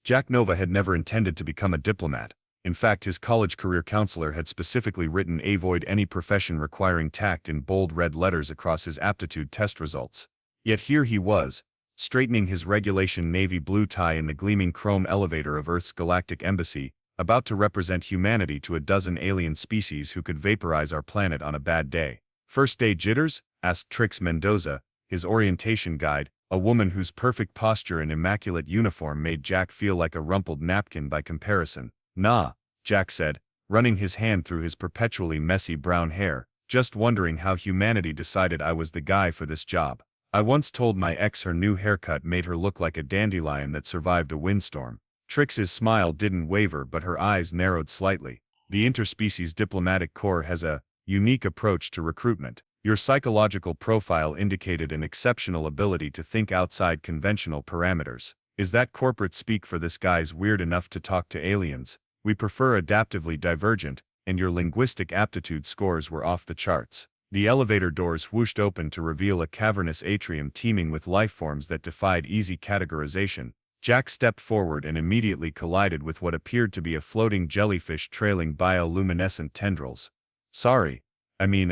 Jack Nova had never intended to become a diplomat. In fact, his college career counselor had specifically written "avoid any profession requiring tact" in bold red letters across his aptitude test results. Yet here he was, straightening his regulation navy blue tie in the gleaming chrome elevator of Earth's galactic embassy, about to represent humanity to a dozen alien species who could vaporize our planet on a bad day. "First day jitters?" asked Trix Mendoza, his orientation guide, a woman whose perfect posture and immaculate uniform made Jack feel like a rumpled napkin by comparison. "Nah," Jack said, running his hand through his perpetually messy brown hair, "just wondering how humanity decided I was the guy for this job. I once told my ex her new haircut made her look like a dandelion that survived a windstorm." Trix's smile didn't waver, but her eyes narrowed slightly. "The Interspecies Diplomatic Corps has a unique approach to recruitment. Your psychological profile indicated an exceptional ability to think outside conventional parameters. Is that corporate speak for this guy's weird enough to talk to aliens? We prefer adaptively divergent, and your linguistic aptitude scores were off the charts." The elevator doors whooshed open to reveal a cavernous atrium teeming with lifeforms that defied easy categorization. Jack stepped forward and immediately collided with what appeared to be a floating jellyfish trailing bioluminescent tendrils. "Sorry, I mean,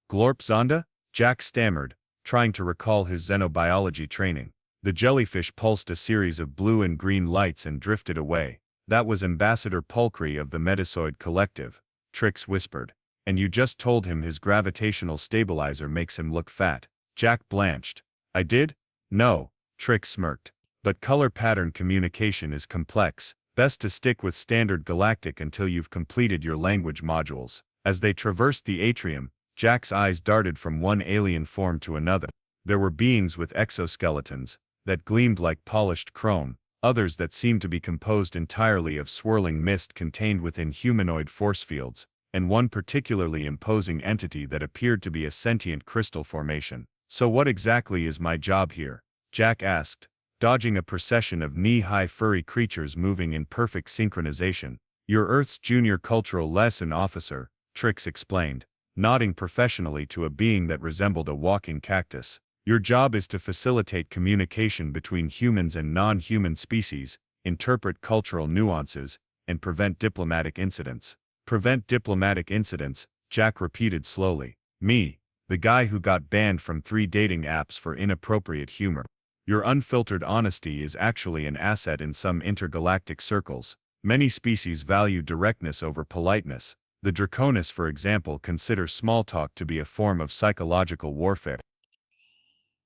Glorp Zonda?" Jack stammered, trying to recall his xenobiology training. The jellyfish pulsed a series of blue and green lights and drifted away. "That was Ambassador Pulchrey of the Metazoid Collective," Trix whispered. "And you just told him his gravitational stabilizer makes him look fat." Jack blanched. "I did? No," Trix smirked. "But color pattern communication is complex. Best to stick with standard galactic until you've completed your language modules." As they traversed the atrium, Jack's eyes darted from one alien form to another. There were beings with exoskeletons that gleamed like polished chrome, others that seemed to be composed entirely of swirling mist contained within humanoid force fields, and one particularly imposing entity that appeared to be a sentient crystal formation. "So what exactly is my job here?" Jack asked, dodging a procession of knee-high furry creatures moving in perfect synchronization. "You're Earth's junior cultural lesson officer," Trix explained, nodding professionally to a being that resembled a walking cactus. "Your job is to facilitate communication between humans and non-human species, interpret cultural nuances, and prevent diplomatic incidents." "Prevent diplomatic incidents," Jack repeated slowly. "Me, the guy who got banned from 3 dating apps for inappropriate humor. Your unfiltered honesty is actually an asset in some intergalactic circles. Many species value directness over politeness. The Draconis, for example, consider small talk to be a form of psychological warfare."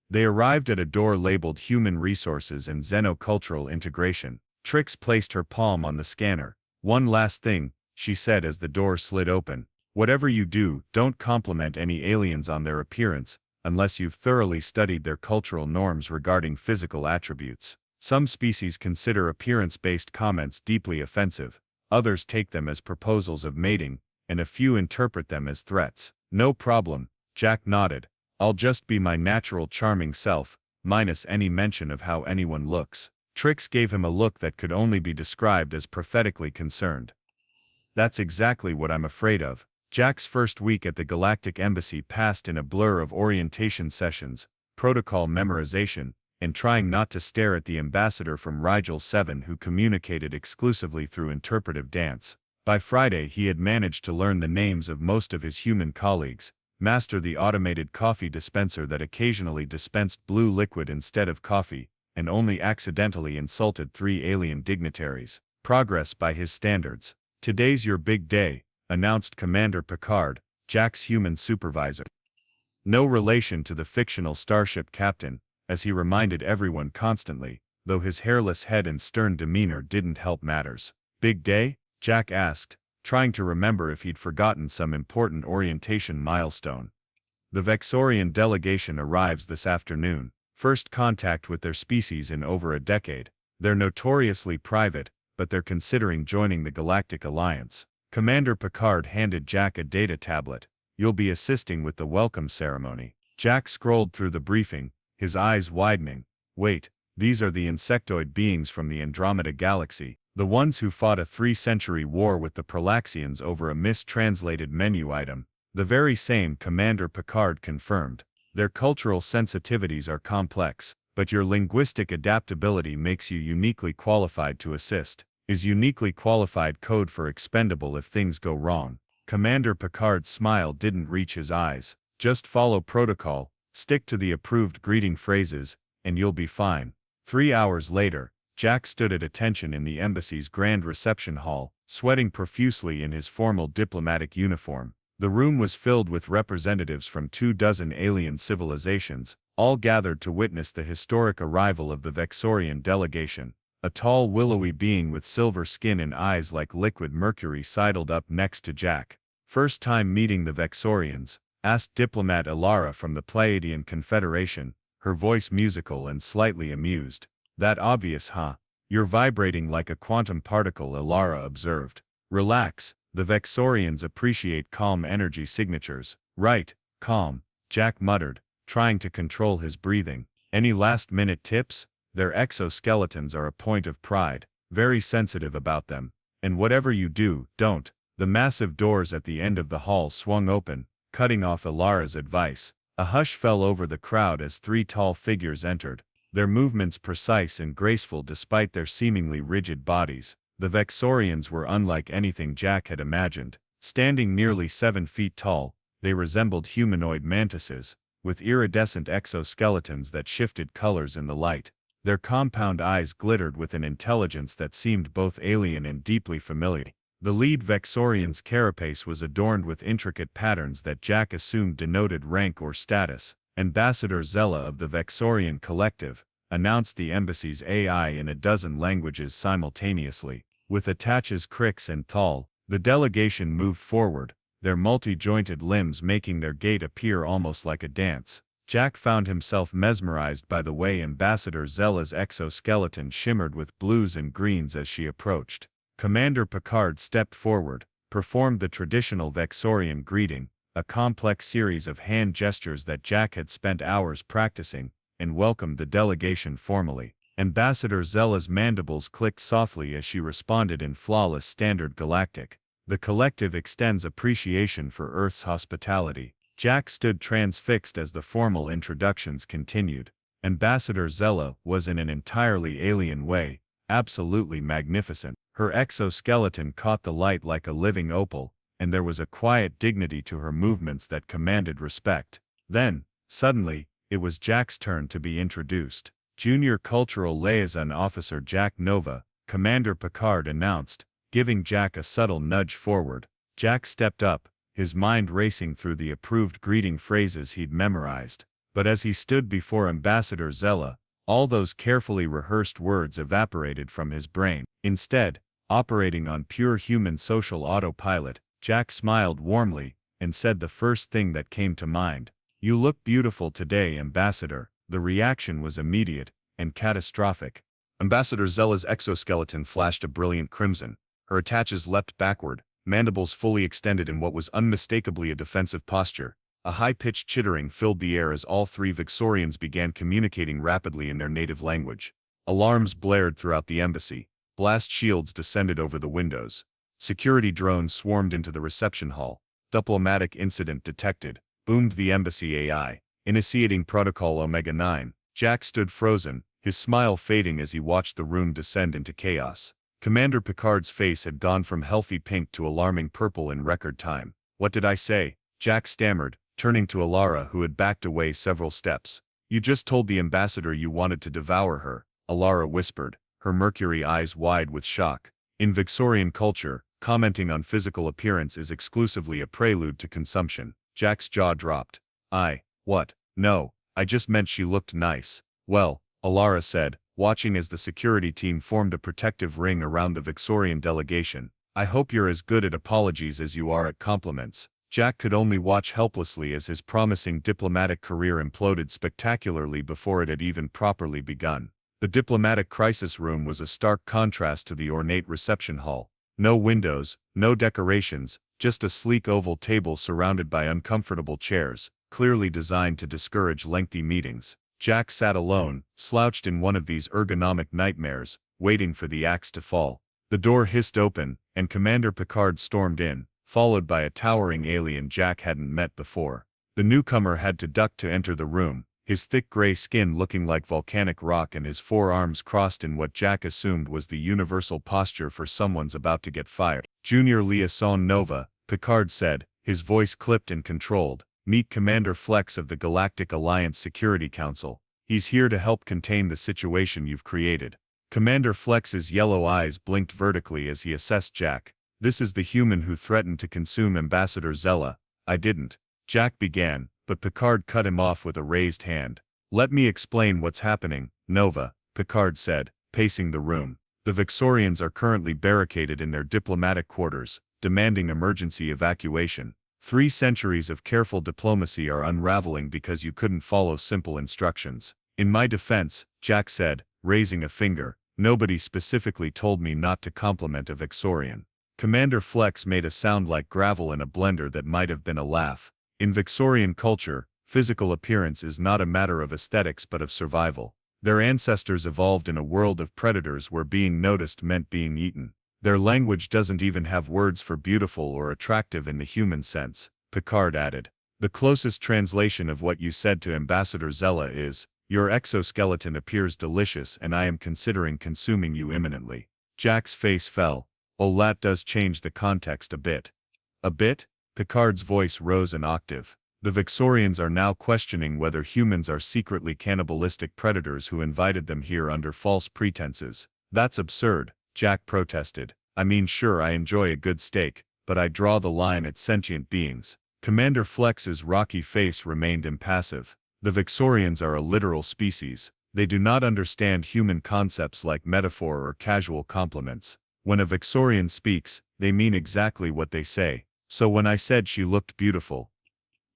They arrived at a door labeled Human Resources and Xenocultural Integration. Trix placed her palm on the scanner. "One last thing," she said as the door slid open. "Whatever you do, don't compliment any aliens on their appearance, unless you've thoroughly studied their cultural norms regarding physical attributes. Some species consider appearance-based comments deeply offensive, others take them as proposals of mating, and a few interpret them as threats." "No problem," Jack nodded. "I'll just be my natural charming self, minus any mention of how anyone looks." Trix gave him a look that could only be described as prophetically concerned. "That's exactly what I'm afraid of." Jack's first week at the Galactic Embassy passed in a blur of orientation sessions, protocol memorization, and trying not to stare at the ambassador from Rigel 7 who communicated exclusively through interpretive dance. By Friday he had managed to learn the names of most of his human colleagues, master the automated coffee dispenser that occasionally dispensed blue liquid instead of coffee, and only accidentally insulted 3 alien dignitaries. Progress by his standards. "Today's your big day," announced Commander Picard, Jack's human supervisor. No relation to the fictional starship captain, as he reminded everyone constantly, though his hairless head and stern demeanor didn't help matters. "Big day?" Jack asked, trying to remember if he'd forgotten some important orientation milestone. "The Vexorian delegation arrives this afternoon, first contact with their species in over a decade. They're notoriously private, but they're considering joining the Galactic Alliance." Commander Picard handed Jack a data tablet. "You'll be assisting with the welcome ceremony." Jack scrolled through the briefing, his eyes widening. "Wait, these are the insectoid beings from the Andromeda Galaxy, the ones who fought a 3-century war with the Prolaxians over a mistranslated menu item." "The very same," Commander Picard confirmed. "Their cultural sensitivities are complex. but your linguistic adaptability makes you uniquely qualified to assist. Is uniquely qualified code for expendable if things go wrong? Commander Picard's smile didn't reach his eyes. Just follow protocol, stick to the approved greeting phrases, and you'll be fine. 3 hours later, Jack stood at attention in the embassy's grand reception hall, sweating profusely in his formal diplomatic uniform. The room was filled with representatives from 24 alien civilizations, all gathered to witness the historic arrival of the Vexorian delegation. A tall, willowy being with silver skin and eyes like liquid mercury sidled up next to Jack. "First time meeting the Vexorians?" asked diplomat Ilara from the Pleiadian Confederation, her voice musical and slightly amused. "That obvious, huh? You're vibrating like a quantum particle," Ilara observed. "Relax, the Vexorians appreciate calm energy signatures." "Right, calm," Jack muttered, trying to control his breathing. "Any last-minute tips? Their exoskeletons are a point of pride, very sensitive about them. And whatever you do, don't." The massive doors at the end of the hall swung open, cutting off Ilara's advice. A hush fell over the crowd as 3 tall figures entered, their movements precise and graceful despite their seemingly rigid bodies. The Vexorians were unlike anything Jack had imagined. Standing nearly 7 feet tall, they resembled humanoid mantises, with iridescent exoskeletons that shifted colors in the light. Their compound eyes glittered with an intelligence that seemed both alien and deeply familiar. The lead Vexorian's carapace was adorned with intricate patterns that Jack assumed denoted rank or status. Ambassador Zella of the Vexorian Collective announced the embassy's AI in a dozen languages simultaneously. With attaches Crix and Thal, the delegation moved forward, their multi-jointed limbs making their gait appear almost like a dance. Jack found himself mesmerized by the way Ambassador Zella's exoskeleton shimmered with blues and greens as she approached. Commander Picard stepped forward, performed the traditional Vexorian greeting, a complex series of hand gestures that Jack had spent hours practicing, and welcomed the delegation formally. Ambassador Zella's mandibles clicked softly as she responded in flawless Standard Galactic. "The Collective extends appreciation for Earth's hospitality." Jack stood transfixed as the formal introductions continued. Ambassador Zella was in an entirely alien way, absolutely magnificent. Her exoskeleton caught the light like a living opal, and there was a quiet dignity to her movements that commanded respect. Then, suddenly, it was Jack's turn to be introduced. "Junior Cultural Liaison Officer Jack Nova," Commander Picard announced, giving Jack a subtle nudge forward. Jack stepped up, his mind racing through the approved greeting phrases he'd memorized. But as he stood before Ambassador Zella, all those carefully rehearsed words evaporated from his brain. Instead, operating on pure human social autopilot, Jack smiled warmly and said the first thing that came to mind. "You look beautiful today, Ambassador." The reaction was immediate and catastrophic. Ambassador Zella's exoskeleton flashed a brilliant crimson. Her attaches leapt backward, mandibles fully extended in what was unmistakably a defensive posture. A high-pitched chittering filled the air as all 3 Vexorians began communicating rapidly in their native language. Alarms blared throughout the embassy. Blast shields descended over the windows. Security drones swarmed into the reception hall. "Diplomatic incident detected," boomed the embassy AI. Initiating Protocol Omega-9. Jack stood frozen, his smile fading as he watched the room descend into chaos. Commander Picard's face had gone from healthy pink to alarming purple in record time. "What did I say?" Jack stammered, turning to Ilara who had backed away several steps. "You just told the ambassador you wanted to devour her," Ilara whispered, her mercury eyes wide with shock. In Vexorian culture, commenting on physical appearance is exclusively a prelude to consumption. Jack's jaw dropped. What? No, I just meant she looked nice." "Well," Ilara said, watching as the security team formed a protective ring around the Vexorian delegation, "I hope you're as good at apologies as you are at compliments." Jack could only watch helplessly as his promising diplomatic career imploded spectacularly before it had even properly begun. The diplomatic crisis room was a stark contrast to the ornate reception hall. No windows, no decorations, just a sleek oval table surrounded by uncomfortable chairs, clearly designed to discourage lengthy meetings. Jack sat alone, slouched in one of these ergonomic nightmares, waiting for the axe to fall. The door hissed open, and Commander Picard stormed in, followed by a towering alien Jack hadn't met before. The newcomer had to duck to enter the room, his thick gray skin looking like volcanic rock and his forearms crossed in what Jack assumed was the universal posture for someone's about to get fired. Junior Liaison Nova, Picard said, his voice clipped and controlled. Meet Commander Flex of the Galactic Alliance Security Council. He's here to help contain the situation you've created. Commander Flex's yellow eyes blinked vertically as he assessed Jack. This is the human who threatened to consume Ambassador Zella. I didn't. Jack began, but Picard cut him off with a raised hand. Let me explain what's happening, Nova, Picard said, pacing the room. The Vixorians are currently barricaded in their diplomatic quarters, demanding emergency evacuation. 3 centuries of careful diplomacy are unraveling because you couldn't follow simple instructions. In my defense, Jack said, raising a finger, nobody specifically told me not to compliment a Vixorian. Commander Flex made a sound like gravel in a blender that might have been a laugh. In Vixorian culture, physical appearance is not a matter of aesthetics but of survival. Their ancestors evolved in a world of predators where being noticed meant being eaten. Their language doesn't even have words for beautiful or attractive in the human sense, Picard added. The closest translation of what you said to Ambassador Zella is, your exoskeleton appears delicious and I am considering consuming you imminently. Jack's face fell. Oh, that does change the context a bit. A bit? Picard's voice rose an octave. The Vixorians are now questioning whether humans are secretly cannibalistic predators who invited them here under false pretenses. That's absurd, Jack protested. I mean, sure, I enjoy a good steak, but I draw the line at sentient beings. Commander Flex's rocky face remained impassive. The Vixorians are a literal species. They do not understand human concepts like metaphor or casual compliments. When a Vixorian speaks, they mean exactly what they say. So when I said she looked beautiful,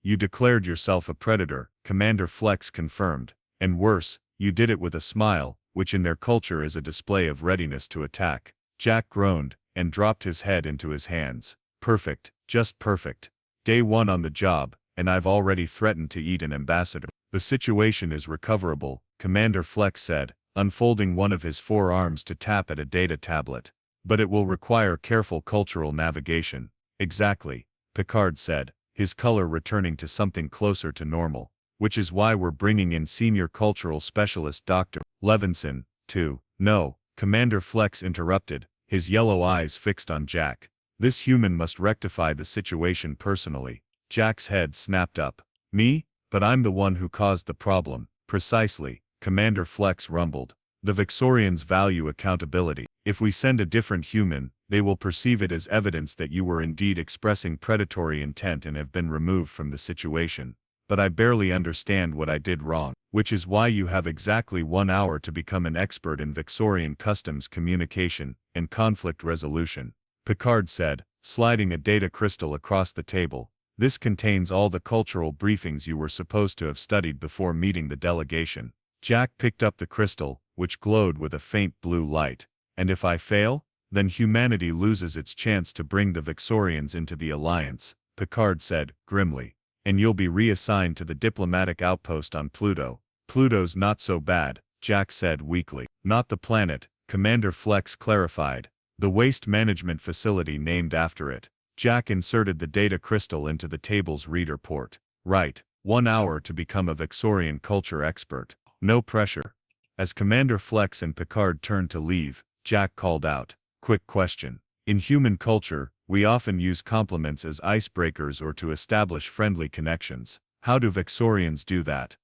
you declared yourself a predator, Commander Flex confirmed. And worse, you did it with a smile, which in their culture is a display of readiness to attack. Jack groaned, and dropped his head into his hands. Perfect, just perfect. Day 1 on the job, and I've already threatened to eat an ambassador. The situation is recoverable, Commander Flex said, unfolding one of his forearms to tap at a data tablet. But it will require careful cultural navigation. Exactly, Picard said, his color returning to something closer to normal. Which is why we're bringing in senior cultural specialist Dr. Levinson, too. No, Commander Flex interrupted, his yellow eyes fixed on Jack. This human must rectify the situation personally. Jack's head snapped up. Me? But I'm the one who caused the problem. Precisely, Commander Flex rumbled. The Vixorians value accountability. If we send a different human, they will perceive it as evidence that you were indeed expressing predatory intent and have been removed from the situation. But I barely understand what I did wrong, which is why you have exactly 1 hour to become an expert in Vixorian customs communication and conflict resolution, Picard said, sliding a data crystal across the table. This contains all the cultural briefings you were supposed to have studied before meeting the delegation. Jack picked up the crystal, which glowed with a faint blue light. And if I fail? Then humanity loses its chance to bring the Vixorians into the Alliance, Picard said, grimly. And you'll be reassigned to the diplomatic outpost on Pluto. Pluto's not so bad, Jack said weakly. Not the planet, Commander Flex clarified. The waste management facility named after it. Jack inserted the data crystal into the table's reader port. Right, 1 hour to become a Vixorian culture expert. No pressure. As Commander Flex and Picard turned to leave, Jack called out, quick question. In human culture, we often use compliments as icebreakers or to establish friendly connections. How do Vixorians do that?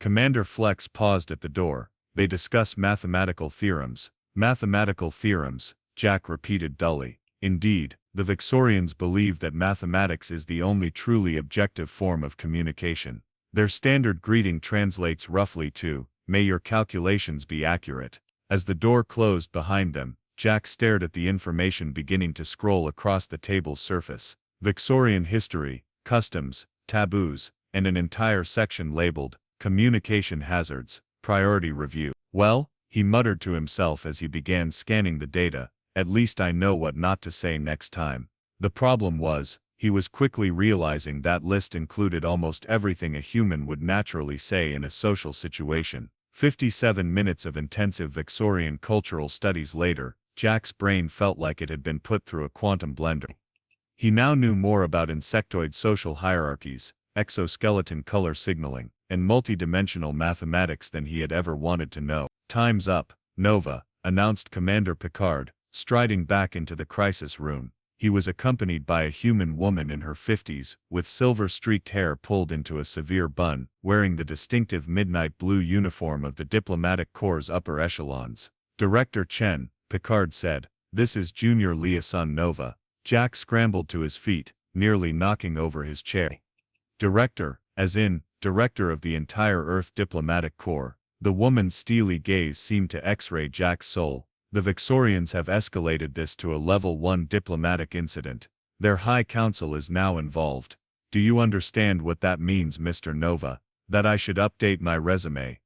Commander Flex paused at the door. They discuss mathematical theorems. Mathematical theorems, Jack repeated dully. Indeed, the Vixorians believe that mathematics is the only truly objective form of communication. Their standard greeting translates roughly to, "May your calculations be accurate." As the door closed behind them, Jack stared at the information beginning to scroll across the table's surface. Vixorian history, customs, taboos, and an entire section labeled, Communication Hazards, Priority Review. Well, he muttered to himself as he began scanning the data, at least I know what not to say next time. The problem was, he was quickly realizing that list included almost everything a human would naturally say in a social situation. 57 minutes of intensive Vixorian cultural studies later, Jack's brain felt like it had been put through a quantum blender. He now knew more about insectoid social hierarchies, exoskeleton color signaling, and multidimensional mathematics than he had ever wanted to know. "Time's up, Nova," announced Commander Picard, striding back into the crisis room. He was accompanied by a human woman in her 50s, with silver-streaked hair pulled into a severe bun, wearing the distinctive midnight blue uniform of the diplomatic corps' upper echelons. "Director Chen," Picard said, "this is Junior Liaison Nova." Jack scrambled to his feet, nearly knocking over his chair. "Director, as in, director of the entire Earth Diplomatic Corps." The woman's steely gaze seemed to x-ray Jack's soul. "The Vexorians have escalated this to a level 1 diplomatic incident. Their High Council is now involved. Do you understand what that means, Mr. Nova? That I should update my resume?"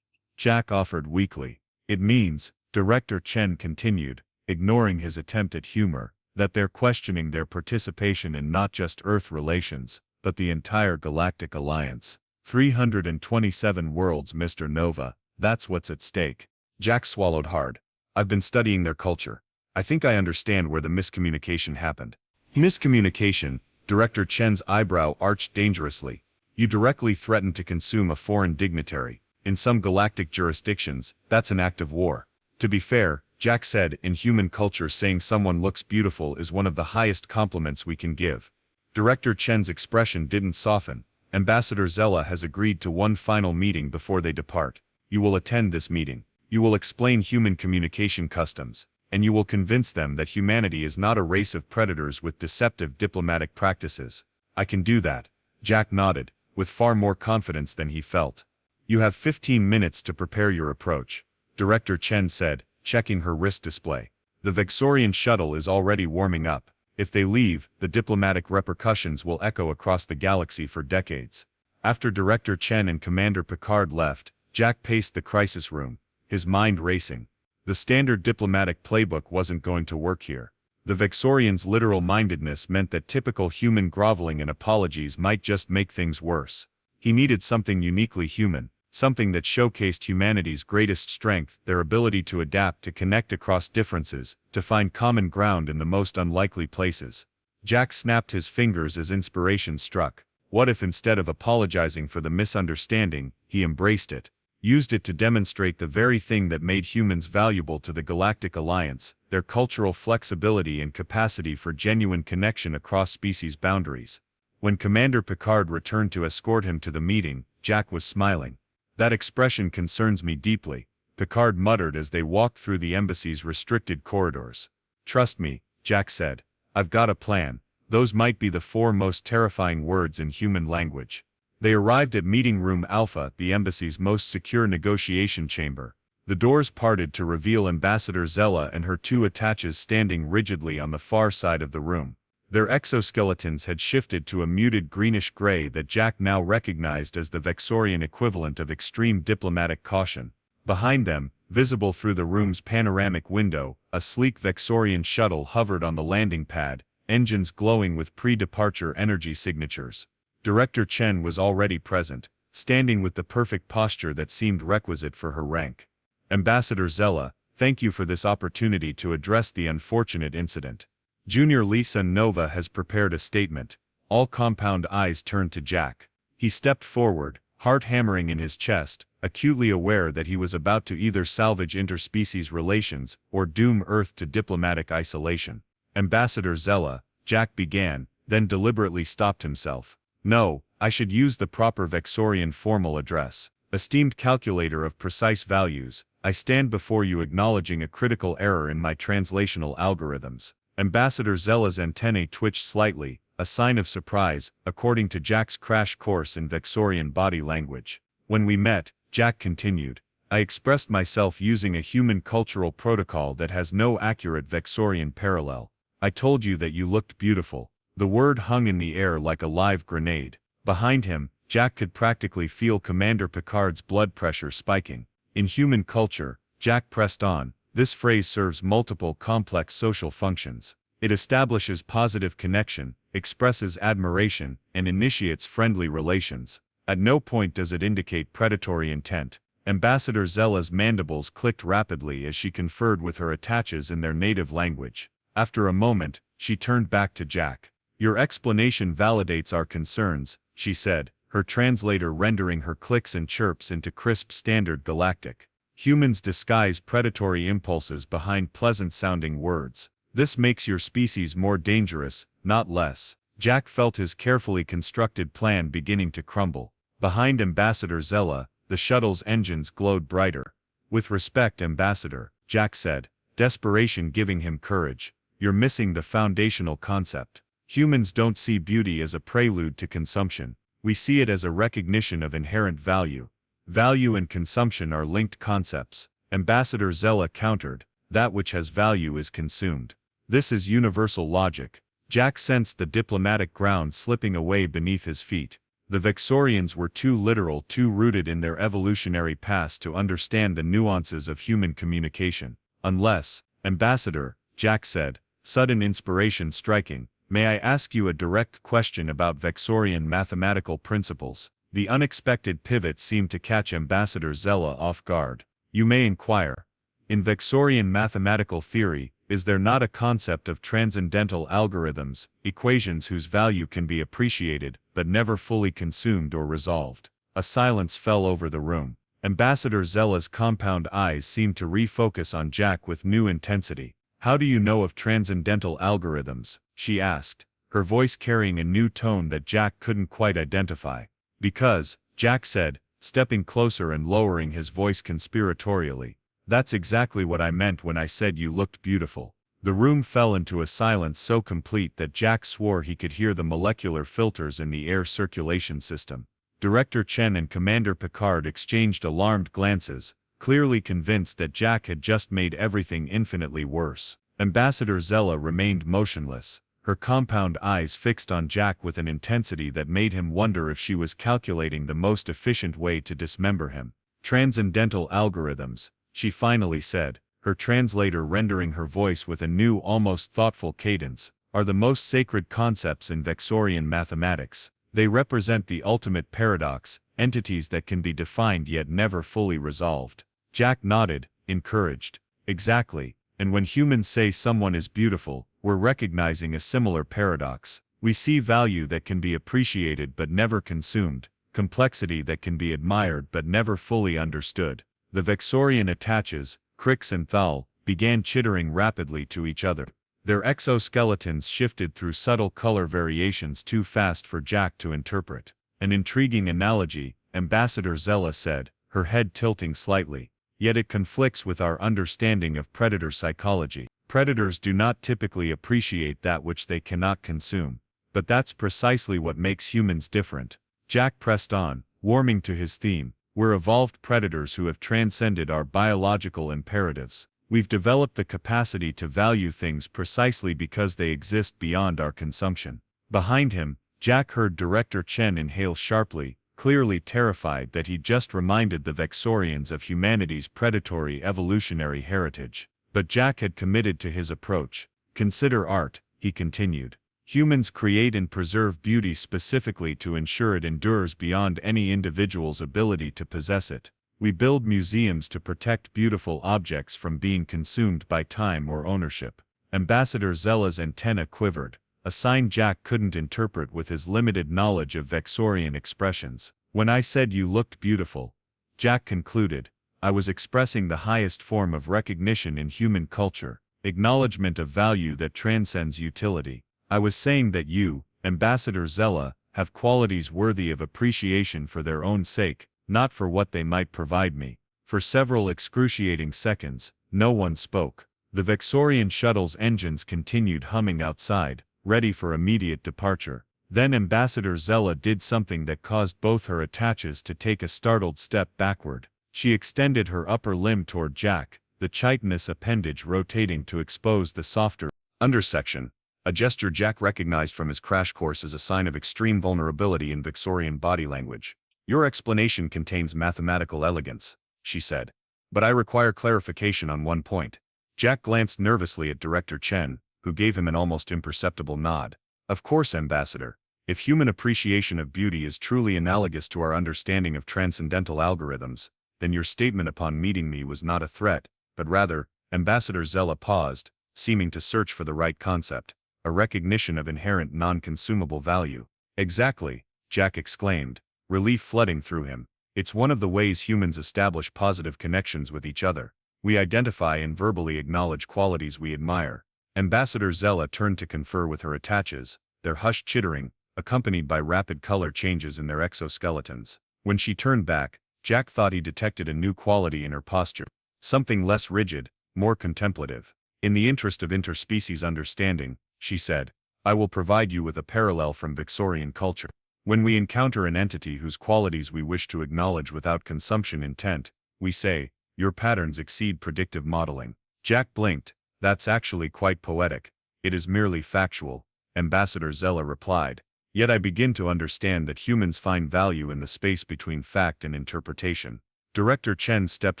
Jack offered weakly. "It means," Director Chen continued, ignoring his attempt at humor, "that they're questioning their participation in not just Earth relations, but the entire Galactic Alliance. 327 worlds, Mr. Nova, that's what's at stake." Jack swallowed hard. "I've been studying their culture. I think I understand where the miscommunication happened." "Miscommunication?" Director Chen's eyebrow arched dangerously. "You directly threatened to consume a foreign dignitary. In some galactic jurisdictions, that's an act of war." "To be fair," Jack said, "in human culture saying someone looks beautiful is one of the highest compliments we can give." Director Chen's expression didn't soften. "Ambassador Zella has agreed to one final meeting before they depart. You will attend this meeting. You will explain human communication customs, and you will convince them that humanity is not a race of predators with deceptive diplomatic practices." "I can do that." Jack nodded, with far more confidence than he felt. "You have 15 minutes to prepare your approach," Director Chen said, checking her wrist display. "The Vexorian shuttle is already warming up. If they leave, the diplomatic repercussions will echo across the galaxy for decades." After Director Chen and Commander Picard left, Jack paced the crisis room, his mind racing. The standard diplomatic playbook wasn't going to work here. The Vexorians' literal-mindedness meant that typical human groveling and apologies might just make things worse. He needed something uniquely human, something that showcased humanity's greatest strength, their ability to adapt, to connect across differences, to find common ground in the most unlikely places. Jack snapped his fingers as inspiration struck. What if instead of apologizing for the misunderstanding, he embraced it? Used it to demonstrate the very thing that made humans valuable to the Galactic Alliance, their cultural flexibility and capacity for genuine connection across species boundaries. When Commander Picard returned to escort him to the meeting, Jack was smiling. "That expression concerns me deeply," Picard muttered as they walked through the embassy's restricted corridors. "Trust me," Jack said. "I've got a plan." Those might be the 4 most terrifying words in human language. They arrived at Meeting Room Alpha, the embassy's most secure negotiation chamber. The doors parted to reveal Ambassador Zella and her 2 attaches standing rigidly on the far side of the room. Their exoskeletons had shifted to a muted greenish-gray that Jack now recognized as the Vexorian equivalent of extreme diplomatic caution. Behind them, visible through the room's panoramic window, a sleek Vexorian shuttle hovered on the landing pad, engines glowing with pre-departure energy signatures. Director Chen was already present, standing with the perfect posture that seemed requisite for her rank. "Ambassador Zella, thank you for this opportunity to address the unfortunate incident. Junior Liaison Nova has prepared a statement." All compound eyes turned to Jack. He stepped forward, heart hammering in his chest, acutely aware that he was about to either salvage interspecies relations or doom Earth to diplomatic isolation. "Ambassador Zella," Jack began, then deliberately stopped himself. "No, I should use the proper Vexorian formal address. Esteemed calculator of precise values, I stand before you acknowledging a critical error in my translational algorithms." Ambassador Zella's antennae twitched slightly, a sign of surprise, according to Jack's crash course in Vexorian body language. "When we met," Jack continued, "I expressed myself using a human cultural protocol that has no accurate Vexorian parallel. I told you that you looked beautiful." The word hung in the air like a live grenade. Behind him, Jack could practically feel Commander Picard's blood pressure spiking. In human culture, Jack pressed on, this phrase serves multiple complex social functions. It establishes positive connection, expresses admiration, and initiates friendly relations. At no point does it indicate predatory intent. Ambassador Zella's mandibles clicked rapidly as she conferred with her attaches in their native language. After a moment, she turned back to Jack. "Your explanation validates our concerns," she said, her translator rendering her clicks and chirps into crisp standard galactic. Humans disguise predatory impulses behind pleasant-sounding words. This makes your species more dangerous, not less. Jack felt his carefully constructed plan beginning to crumble. Behind Ambassador Zella, the shuttle's engines glowed brighter. With respect, Ambassador, Jack said, desperation giving him courage. You're missing the foundational concept. Humans don't see beauty as a prelude to consumption. We see it as a recognition of inherent value. Value and consumption are linked concepts. Ambassador Zella countered, that which has value is consumed. This is universal logic. Jack sensed the diplomatic ground slipping away beneath his feet. The Vexorians were too literal, too rooted in their evolutionary past to understand the nuances of human communication. Unless, Ambassador, Jack said, sudden inspiration striking, may I ask you a direct question about Vexorian mathematical principles? The unexpected pivot seemed to catch Ambassador Zella off guard. You may inquire. In Vexorian mathematical theory, is there not a concept of transcendental algorithms, equations whose value can be appreciated, but never fully consumed or resolved? A silence fell over the room. Ambassador Zella's compound eyes seemed to refocus on Jack with new intensity. How do you know of transcendental algorithms? She asked, her voice carrying a new tone that Jack couldn't quite identify. Because, Jack said, stepping closer and lowering his voice conspiratorially. That's exactly what I meant when I said you looked beautiful. The room fell into a silence so complete that Jack swore he could hear the molecular filters in the air circulation system. Director Chen and Commander Picard exchanged alarmed glances, clearly convinced that Jack had just made everything infinitely worse. Ambassador Zella remained motionless, her compound eyes fixed on Jack with an intensity that made him wonder if she was calculating the most efficient way to dismember him. Transcendental algorithms, she finally said, her translator rendering her voice with a new, almost thoughtful cadence, are the most sacred concepts in Vexorian mathematics. They represent the ultimate paradox, entities that can be defined yet never fully resolved. Jack nodded, encouraged. Exactly, and when humans say someone is beautiful, we're recognizing a similar paradox. We see value that can be appreciated but never consumed, complexity that can be admired but never fully understood. The Vexorian attaches, Crix and Thal, began chittering rapidly to each other. Their exoskeletons shifted through subtle color variations too fast for Jack to interpret. An intriguing analogy, Ambassador Zella said, her head tilting slightly. Yet it conflicts with our understanding of predator psychology. Predators do not typically appreciate that which they cannot consume. But that's precisely what makes humans different. Jack pressed on, warming to his theme. We're evolved predators who have transcended our biological imperatives. We've developed the capacity to value things precisely because they exist beyond our consumption. Behind him, Jack heard Director Chen inhale sharply, clearly terrified that he'd just reminded the Vexorians of humanity's predatory evolutionary heritage. But Jack had committed to his approach. Consider art, he continued. Humans create and preserve beauty specifically to ensure it endures beyond any individual's ability to possess it. We build museums to protect beautiful objects from being consumed by time or ownership. Ambassador Zella's antenna quivered, a sign Jack couldn't interpret with his limited knowledge of Vexorian expressions. When I said you looked beautiful, Jack concluded, I was expressing the highest form of recognition in human culture, acknowledgement of value that transcends utility. I was saying that you, Ambassador Zella, have qualities worthy of appreciation for their own sake, not for what they might provide me. For several excruciating seconds, no one spoke. The Vexorian shuttle's engines continued humming outside, ready for immediate departure. Then Ambassador Zella did something that caused both her attaches to take a startled step backward. She extended her upper limb toward Jack, the chitinous appendage rotating to expose the softer undersection, a gesture Jack recognized from his crash course as a sign of extreme vulnerability in Vexorian body language. Your explanation contains mathematical elegance, she said. But I require clarification on one point. Jack glanced nervously at Director Chen, who gave him an almost imperceptible nod. Of course, Ambassador. If human appreciation of beauty is truly analogous to our understanding of transcendental algorithms, then your statement upon meeting me was not a threat, but rather, Ambassador Zella paused, seeming to search for the right concept, a recognition of inherent non-consumable value. Exactly, Jack exclaimed. relief flooding through him. It's one of the ways humans establish positive connections with each other. We identify and verbally acknowledge qualities we admire. Ambassador Zella turned to confer with her attaches, their hushed chittering, accompanied by rapid color changes in their exoskeletons. When she turned back, Jack thought he detected a new quality in her posture. Something less rigid, more contemplative. In the interest of interspecies understanding, she said, I will provide you with a parallel from Victorian culture. When we encounter an entity whose qualities we wish to acknowledge without consumption intent, we say, your patterns exceed predictive modeling. Jack blinked. That's actually quite poetic. It is merely factual, Ambassador Zella replied. Yet I begin to understand that humans find value in the space between fact and interpretation. Director Chen stepped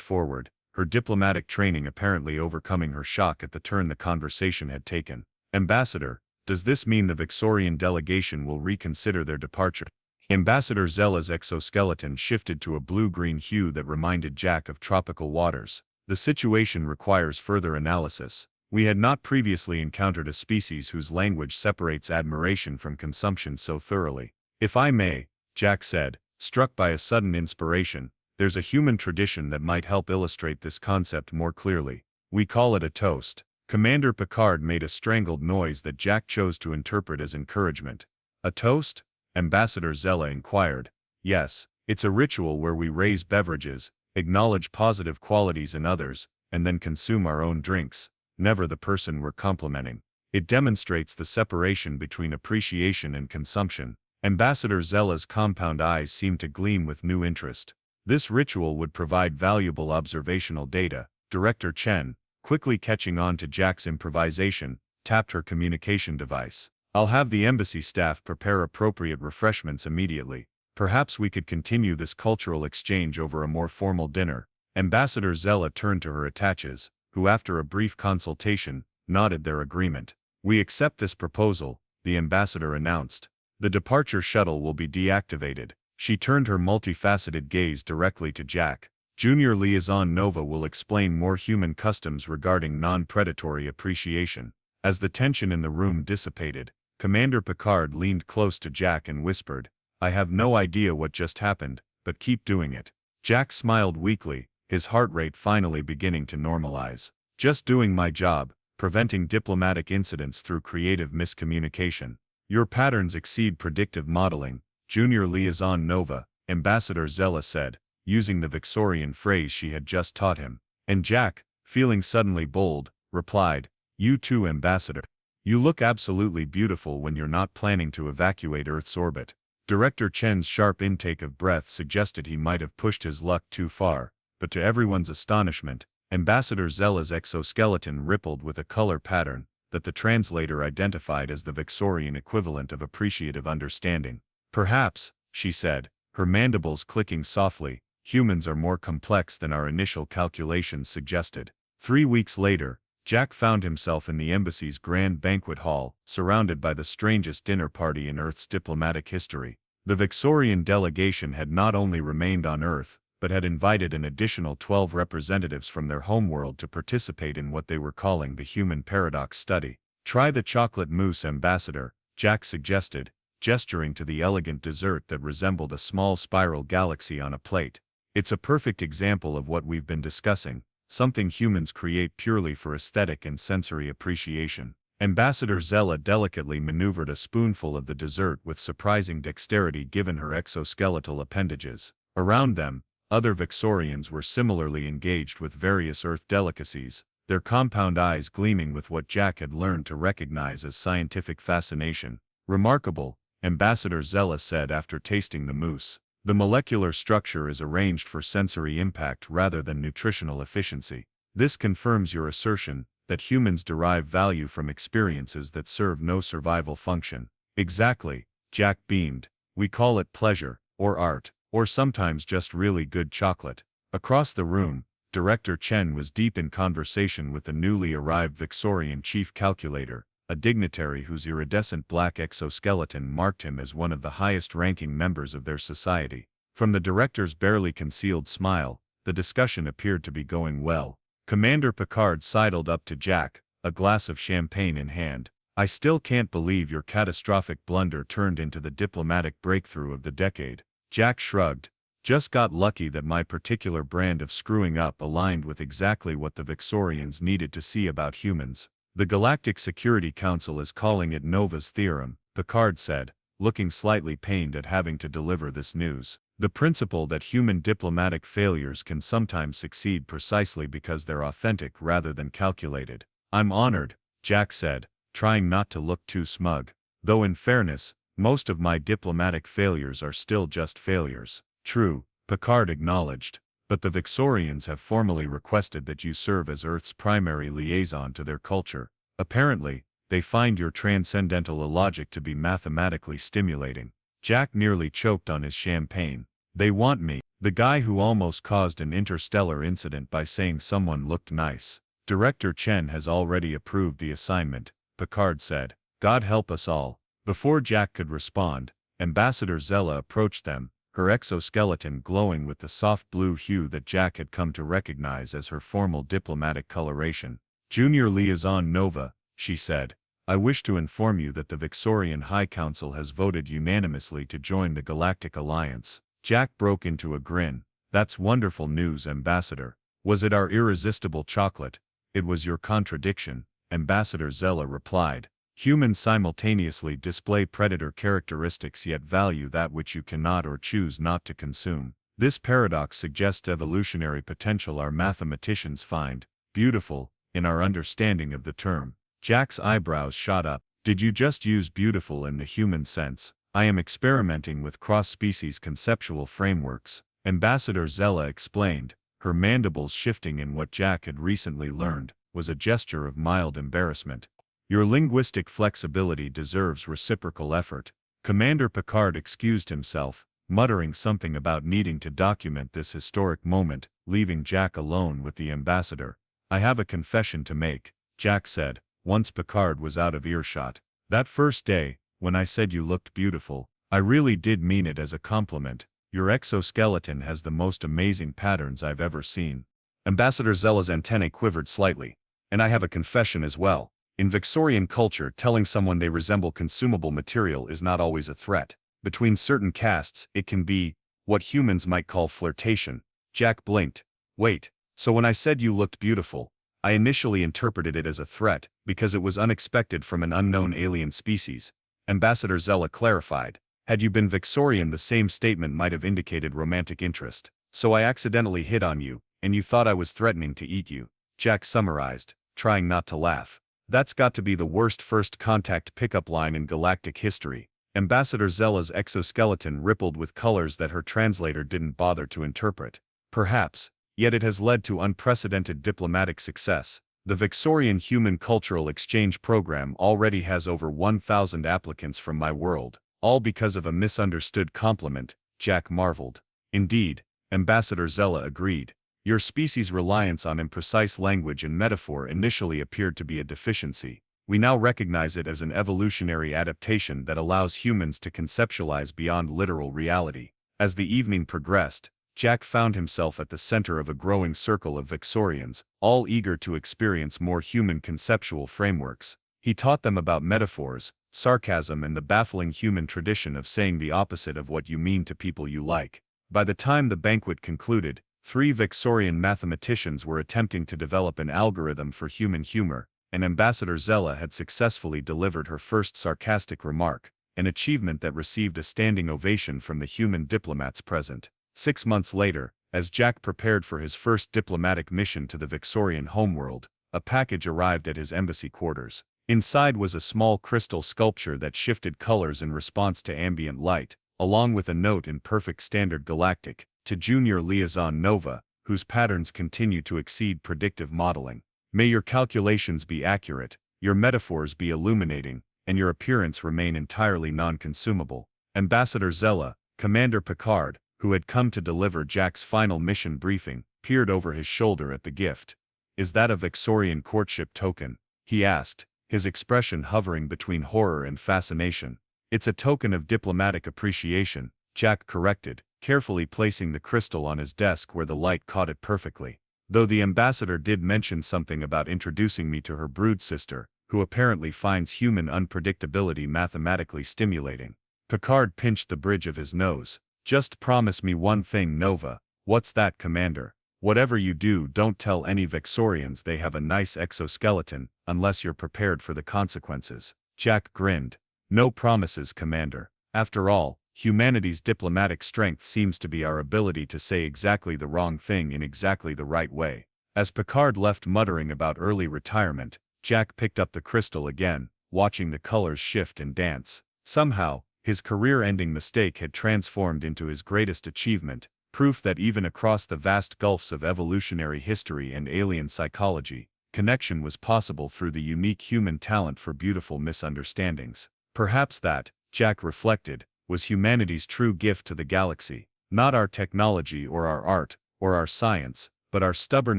forward, her diplomatic training apparently overcoming her shock at the turn the conversation had taken. Ambassador, does this mean the Victorian delegation will reconsider their departure? Ambassador Zella's exoskeleton shifted to a blue-green hue that reminded Jack of tropical waters. The situation requires further analysis. We had not previously encountered a species whose language separates admiration from consumption so thoroughly. If I may, Jack said, struck by a sudden inspiration, there's a human tradition that might help illustrate this concept more clearly. We call it a toast. Commander Picard made a strangled noise that Jack chose to interpret as encouragement. A toast? Ambassador Zella inquired. Yes, it's a ritual where we raise beverages, acknowledge positive qualities in others, and then consume our own drinks, never the person we're complimenting. It demonstrates the separation between appreciation and consumption. Ambassador Zella's compound eyes seemed to gleam with new interest. This ritual would provide valuable observational data. Director Chen, quickly catching on to Jack's improvisation, tapped her communication device. I'll have the embassy staff prepare appropriate refreshments immediately. Perhaps we could continue this cultural exchange over a more formal dinner. Ambassador Zella turned to her attaches, who after a brief consultation, nodded their agreement. We accept this proposal, the ambassador announced. The departure shuttle will be deactivated. She turned her multifaceted gaze directly to Jack. Junior Liaison Nova will explain more human customs regarding non-predatory appreciation. As the tension in the room dissipated, Commander Picard leaned close to Jack and whispered, I have no idea what just happened, but keep doing it. Jack smiled weakly, his heart rate finally beginning to normalize. Just doing my job, preventing diplomatic incidents through creative miscommunication. Your patterns exceed predictive modeling, Junior Liaison Nova, Ambassador Zella said, using the Victorian phrase she had just taught him. And Jack, feeling suddenly bold, replied, You too, Ambassador. You look absolutely beautiful when you're not planning to evacuate Earth's orbit. Director Chen's sharp intake of breath suggested he might have pushed his luck too far, but to everyone's astonishment, Ambassador Zella's exoskeleton rippled with a color pattern that the translator identified as the Victorian equivalent of appreciative understanding. Perhaps, she said, her mandibles clicking softly, humans are more complex than our initial calculations suggested. 3 weeks later, Jack found himself in the embassy's grand banquet hall, surrounded by the strangest dinner party in Earth's diplomatic history. The Victorian delegation had not only remained on Earth, but had invited an additional 12 representatives from their homeworld to participate in what they were calling the Human Paradox Study. Try the chocolate mousse, Ambassador, Jack suggested, gesturing to the elegant dessert that resembled a small spiral galaxy on a plate. It's a perfect example of what we've been discussing. Something humans create purely for aesthetic and sensory appreciation. Ambassador Zella delicately maneuvered a spoonful of the dessert with surprising dexterity given her exoskeletal appendages. Around them, other Victorians were similarly engaged with various Earth delicacies, their compound eyes gleaming with what Jack had learned to recognize as scientific fascination. Remarkable, Ambassador Zella said after tasting the mousse. The molecular structure is arranged for sensory impact rather than nutritional efficiency. This confirms your assertion that humans derive value from experiences that serve no survival function. Exactly, Jack beamed. We call it pleasure, or art, or sometimes just really good chocolate. Across the room, Director Chen was deep in conversation with the newly arrived Victorian chief calculator, a dignitary whose iridescent black exoskeleton marked him as one of the highest-ranking members of their society. From the director's barely concealed smile, the discussion appeared to be going well. Commander Picard sidled up to Jack, a glass of champagne in hand. I still can't believe your catastrophic blunder turned into the diplomatic breakthrough of the decade. Jack shrugged. Just got lucky that my particular brand of screwing up aligned with exactly what the Vixorians needed to see about humans. The Galactic Security Council is calling it Nova's theorem, Picard said, looking slightly pained at having to deliver this news. The principle that human diplomatic failures can sometimes succeed precisely because they're authentic rather than calculated. I'm honored, Jack said, trying not to look too smug. Though in fairness, most of my diplomatic failures are still just failures. True, Picard acknowledged, but the Vixorians have formally requested that you serve as Earth's primary liaison to their culture. Apparently, they find your transcendental illogic to be mathematically stimulating. Jack nearly choked on his champagne. They want me, the guy who almost caused an interstellar incident by saying someone looked nice. Director Chen has already approved the assignment, Picard said. God help us all. Before Jack could respond, Ambassador Zella approached them, her exoskeleton glowing with the soft blue hue that Jack had come to recognize as her formal diplomatic coloration. Junior Liaison Nova, she said, I wish to inform you that the Vixorian High Council has voted unanimously to join the Galactic Alliance. Jack broke into a grin. That's wonderful news, Ambassador. Was it our irresistible chocolate? It was your contradiction, Ambassador Zella replied. Humans simultaneously display predator characteristics yet value that which you cannot or choose not to consume. This paradox suggests evolutionary potential our mathematicians find beautiful in our understanding of the term. Jack's eyebrows shot up. Did you just use beautiful in the human sense? I am experimenting with cross-species conceptual frameworks, Ambassador Zella explained, her mandibles shifting in what Jack had recently learned was a gesture of mild embarrassment. Your linguistic flexibility deserves reciprocal effort. Commander Picard excused himself, muttering something about needing to document this historic moment, leaving Jack alone with the ambassador. I have a confession to make, Jack said, once Picard was out of earshot. That first day, when I said you looked beautiful, I really did mean it as a compliment. Your exoskeleton has the most amazing patterns I've ever seen. Ambassador Zella's antennae quivered slightly. And I have a confession as well. In Vixorian culture, telling someone they resemble consumable material is not always a threat. Between certain castes, it can be what humans might call flirtation. Jack blinked. Wait, so when I said you looked beautiful, I initially interpreted it as a threat because it was unexpected from an unknown alien species, Ambassador Zella clarified. Had you been Vixorian, the same statement might have indicated romantic interest. So I accidentally hit on you, and you thought I was threatening to eat you, Jack summarized, trying not to laugh. That's got to be the worst first contact pickup line in galactic history. Ambassador Zella's exoskeleton rippled with colors that her translator didn't bother to interpret. Perhaps, yet it has led to unprecedented diplomatic success. The Vixorian Human Cultural Exchange Program already has over 1,000 applicants from my world, all because of a misunderstood compliment, Jack marveled. Indeed, Ambassador Zella agreed. Your species' reliance on imprecise language and metaphor initially appeared to be a deficiency. We now recognize it as an evolutionary adaptation that allows humans to conceptualize beyond literal reality. As the evening progressed, Jack found himself at the center of a growing circle of Vixorians, all eager to experience more human conceptual frameworks. He taught them about metaphors, sarcasm, and the baffling human tradition of saying the opposite of what you mean to people you like. By the time the banquet concluded, 3 Vixorian mathematicians were attempting to develop an algorithm for human humor, and Ambassador Zella had successfully delivered her first sarcastic remark, an achievement that received a standing ovation from the human diplomats present. 6 months later, as Jack prepared for his first diplomatic mission to the Vixorian homeworld, a package arrived at his embassy quarters. Inside was a small crystal sculpture that shifted colors in response to ambient light, along with a note in perfect standard galactic, to Junior Liaison Nova, whose patterns continue to exceed predictive modeling. May your calculations be accurate, your metaphors be illuminating, and your appearance remain entirely non-consumable. Ambassador Zella, Commander Picard, who had come to deliver Jack's final mission briefing, peered over his shoulder at the gift. Is that a Vixorian courtship token? He asked, his expression hovering between horror and fascination. It's a token of diplomatic appreciation, Jack corrected, carefully placing the crystal on his desk where the light caught it perfectly. Though the ambassador did mention something about introducing me to her brood sister, who apparently finds human unpredictability mathematically stimulating. Picard pinched the bridge of his nose. Just promise me one thing, Nova. What's that, Commander? Whatever you do, don't tell any Vexorians they have a nice exoskeleton, unless you're prepared for the consequences. Jack grinned. No promises, Commander. After all, humanity's diplomatic strength seems to be our ability to say exactly the wrong thing in exactly the right way. As Picard left muttering about early retirement, Jack picked up the crystal again, watching the colors shift and dance. Somehow, his career-ending mistake had transformed into his greatest achievement, proof that even across the vast gulfs of evolutionary history and alien psychology, connection was possible through the unique human talent for beautiful misunderstandings. Perhaps that, Jack reflected, was humanity's true gift to the galaxy, not our technology or our art, or our science, but our stubborn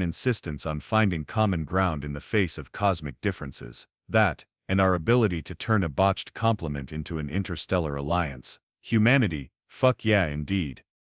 insistence on finding common ground in the face of cosmic differences. That, and our ability to turn a botched compliment into an interstellar alliance. Humanity, fuck yeah indeed.